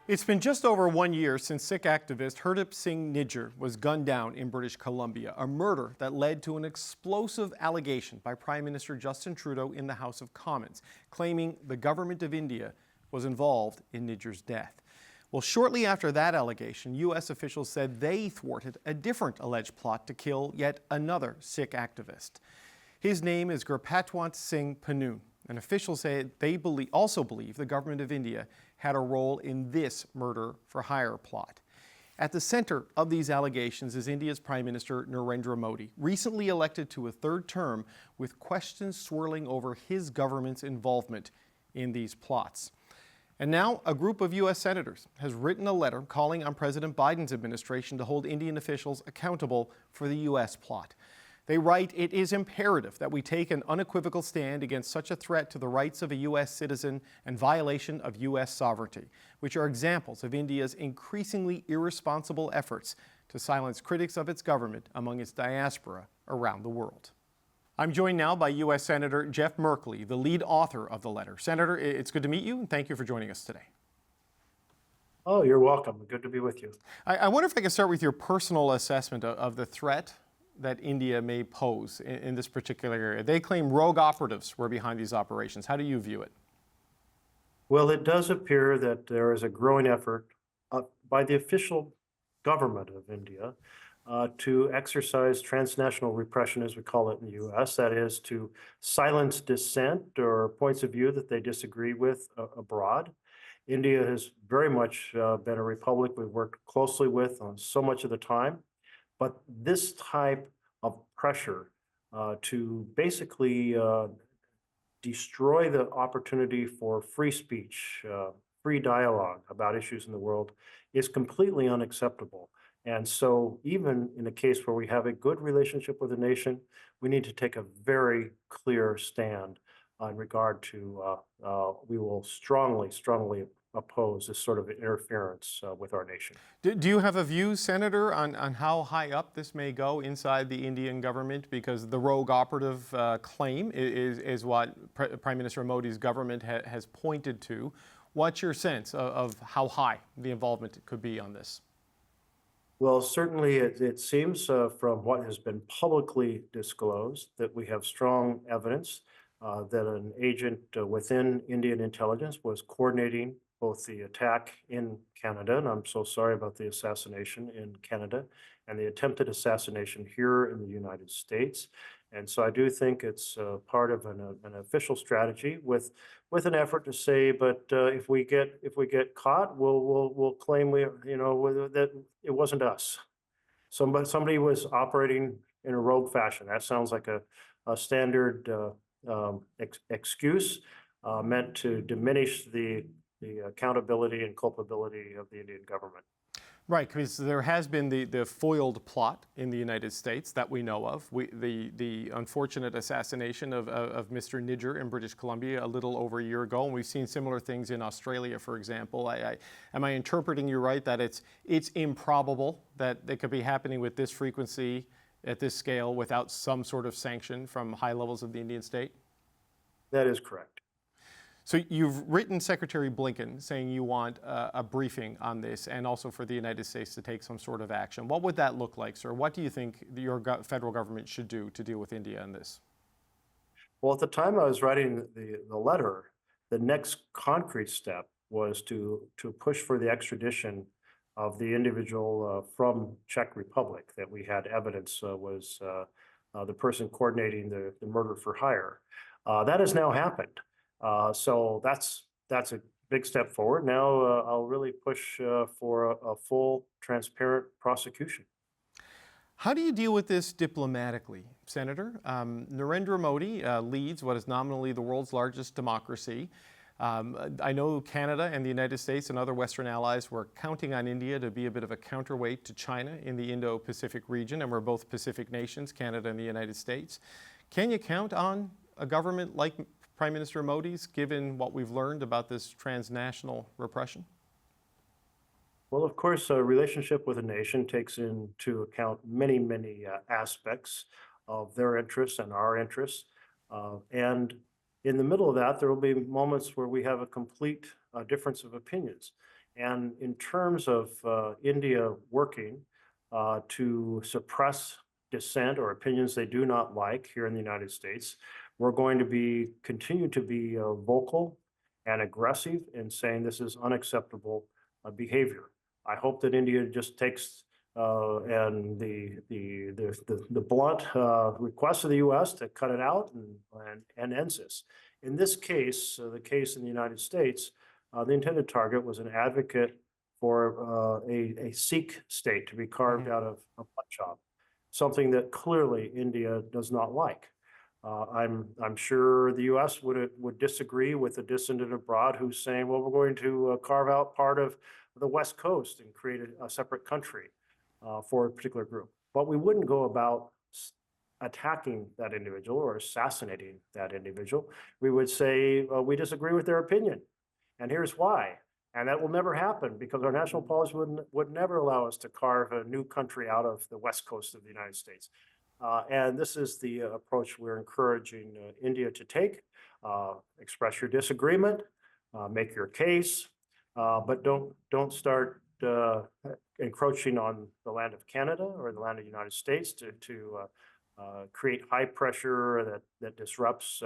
It's been just over 1 year since Sikh activist Hardeep Singh Nijjar was gunned down in British Columbia, a murder that led to an explosive allegation by Prime Minister Justin Trudeau in the House of Commons, claiming the government of India was involved in Nijjar's death. Well, shortly after that allegation, U.S. officials said they thwarted a different alleged plot to kill yet another Sikh activist. His name is Gurpatwant Singh Pannu, and officials say they also believe the government of India had a role in this murder-for-hire plot. At the center of these allegations is India's Prime Minister Narendra Modi, recently elected to a third term, with questions swirling over his government's involvement in these plots. And now a group of U.S. senators has written a letter calling on President Biden's administration to hold Indian officials accountable for the U.S. plot. They write, "It is imperative that we take an unequivocal stand against such a threat to the rights of a U.S. citizen and violation of U.S. sovereignty, which are examples of India's increasingly irresponsible efforts to silence critics of its government among its diaspora around the world." I'm joined now by U.S. Senator Jeff Merkley, the lead author of the letter. Senator, it's good to meet you, and thank you for joining us today. Oh, you're welcome. Good to be with you. I wonder if I could start with your personal assessment of the threat that India may pose in this particular area. They claim rogue operatives were behind these operations. How do you view it? Well, it does appear that there is a growing effort by the official government of India to exercise transnational repression, as we call it in the U.S., that is to silence dissent or points of view that they disagree with abroad. India has very much been a republic we've worked closely with on so much of the time. But this type of pressure to basically destroy the opportunity for free speech, free dialogue about issues in the world is completely unacceptable. And so even in a case where we have a good relationship with a nation, we need to take a very clear stand in regard to, we will strongly oppose this sort of interference with our nation. Do you have a view, Senator, on how high up this may go inside the Indian government? Because the rogue operative claim is what Prime Minister Modi's government has pointed to. What's your sense of how high the involvement could be on this? Well, certainly it seems from what has been publicly disclosed that we have strong evidence that an agent within Indian intelligence was coordinating both the attack in Canada, and I'm so sorry about the assassination in Canada, and the attempted assassination here in the United States. And so I do think it's part of an official strategy with an effort to say, but if we get caught, we'll claim that it wasn't us. Somebody was operating in a rogue fashion. That sounds like a standard excuse meant to diminish the accountability and culpability of the Indian government. Right, because there has been the foiled plot in the United States that we know of. The unfortunate assassination of Mr. Nijjar in British Columbia a little over a year ago, and we've seen similar things in Australia, for example. Am I interpreting you right that it's improbable that they could be happening with this frequency at this scale without some sort of sanction from high levels of the Indian state? That is correct. So you've written Secretary Blinken saying you want a briefing on this and also for the United States to take some sort of action. What would that look like, sir? What do you think your federal government should do to deal with India on this? Well, at the time I was writing the letter, the next concrete step was to push for the extradition of the individual from Czech Republic that we had evidence was the person coordinating the murder for hire. That has now happened. So that's a big step forward. Now I'll really push for a full, transparent prosecution. How do you deal with this diplomatically, Senator? Narendra Modi leads what is nominally the world's largest democracy. I know Canada and the United States and other Western allies were counting on India to be a bit of a counterweight to China in the Indo-Pacific region, and we're both Pacific nations, Canada and the United States. Can you count on a government like Prime Minister Modi's, given what we've learned about this transnational repression? Well, of course, a relationship with a nation takes into account many aspects of their interests and our interests. And in the middle of that, there will be moments where we have a complete difference of opinions. And in terms of India working to suppress dissent or opinions they do not like here in the United States, we're going to continue to be vocal and aggressive in saying this is unacceptable behavior. I hope that India just takes and the blunt request of the U.S. to cut it out and ends this. In this case, the case in the United States, the intended target was an advocate for a Sikh state to be carved out of a Punjab, something that clearly India does not like. I'm sure the U.S. would disagree with the dissident abroad who's saying, well, we're going to carve out part of the West Coast and create a separate country for a particular group. But we wouldn't go about attacking that individual or assassinating that individual. We would say, we disagree with their opinion, and here's why. And that will never happen because our national policy would never allow us to carve a new country out of the West Coast of the United States. And this is the approach we're encouraging India to take. Express your disagreement, make your case, but don't start encroaching on the land of Canada or the land of the United States to create high pressure that disrupts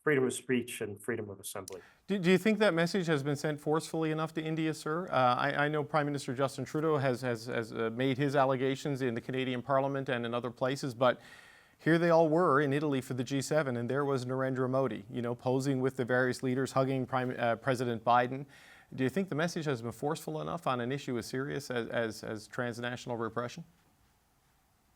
freedom of speech and freedom of assembly. Do you think that message has been sent forcefully enough to India, sir? I know Prime Minister Justin Trudeau has made his allegations in the Canadian Parliament and in other places, but here they all were in Italy for the G7, and there was Narendra Modi, posing with the various leaders, hugging President Biden. Do you think the message has been forceful enough on an issue as serious as transnational repression?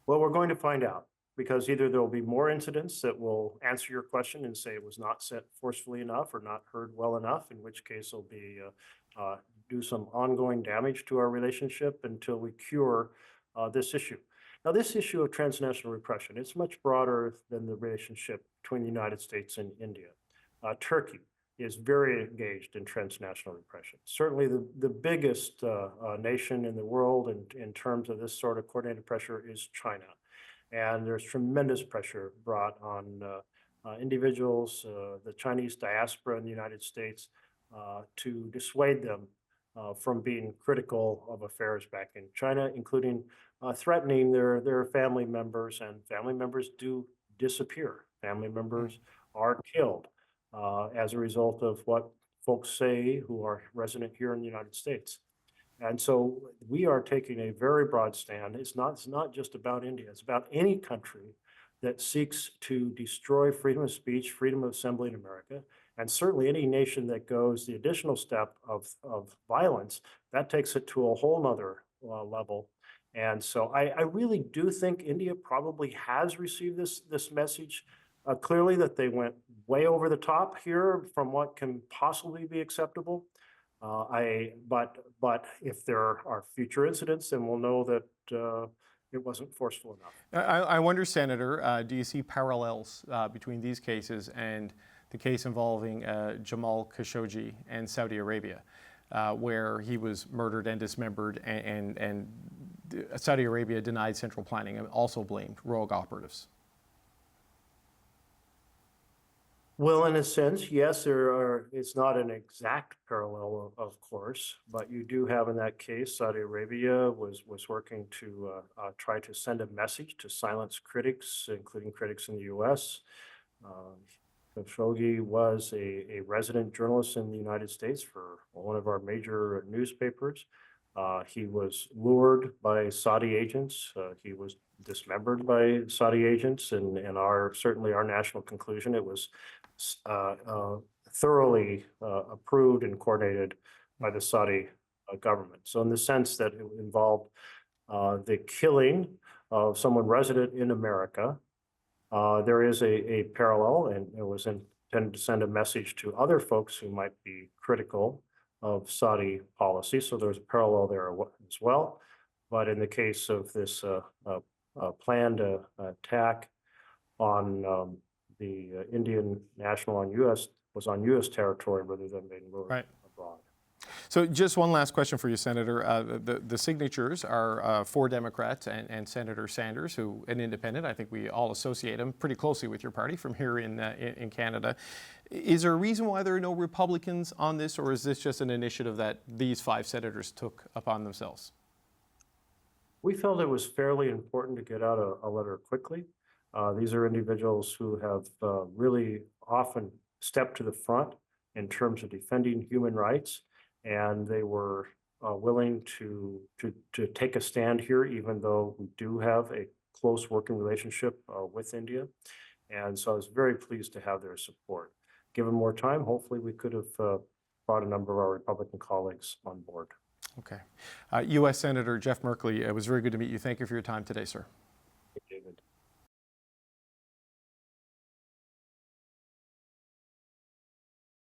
Well, we're going to find out, because either there will be more incidents that will answer your question and say it was not said forcefully enough or not heard well enough, in which case it'll be do some ongoing damage to our relationship until we cure this issue. Now, this issue of transnational repression, it's much broader than the relationship between the United States and India. Turkey is very engaged in transnational repression. Certainly the biggest nation in the world in terms of this sort of coordinated pressure is China. And there's tremendous pressure brought on individuals, the Chinese diaspora in the United States, to dissuade them from being critical of affairs back in China, including threatening their family members, and family members do disappear. Family members are killed as a result of what folks say who are resident here in the United States. And so we are taking a very broad stand. It's not just about India. It's about any country that seeks to destroy freedom of speech, freedom of assembly in America, and certainly any nation that goes the additional step of violence, that takes it to a whole nother level. And so I really do think India probably has received this message clearly, that they went way over the top here from what can possibly be acceptable. But if there are future incidents, then we'll know that it wasn't forceful enough. I wonder, Senator, do you see parallels between these cases and the case involving Jamal Khashoggi and Saudi Arabia, where he was murdered and dismembered, and Saudi Arabia denied central planning and also blamed rogue operatives? Well, in a sense, yes, it's not an exact parallel, of course, but you do have in that case, Saudi Arabia was working to try to send a message to silence critics, including critics in the U.S. Khashoggi was a resident journalist in the United States for one of our major newspapers. He was lured by Saudi agents. He was dismembered by Saudi agents, and certainly our national conclusion, it was thoroughly approved and coordinated by the Saudi government. So in the sense that it involved the killing of someone resident in America, there is a parallel, and it was intended to send a message to other folks who might be critical of Saudi policy. So there's a parallel there as well. But in the case of this planned attack on the Indian national was on U.S. territory rather than being lured abroad. So just one last question for you, Senator. The signatures are 4 Democrats and Senator Sanders, who an independent. I think we all associate him pretty closely with your party from here in Canada. Is there a reason why there are no Republicans on this, or is this just an initiative that these 5 senators took upon themselves? We felt it was fairly important to get out a letter quickly. These are individuals who have really often stepped to the front in terms of defending human rights, and they were willing to take a stand here, even though we do have a close working relationship with India. And so I was very pleased to have their support. Given more time, hopefully we could have brought a number of our Republican colleagues on board. Okay. U.S. Senator Jeff Merkley, it was very good to meet you. Thank you for your time today, sir.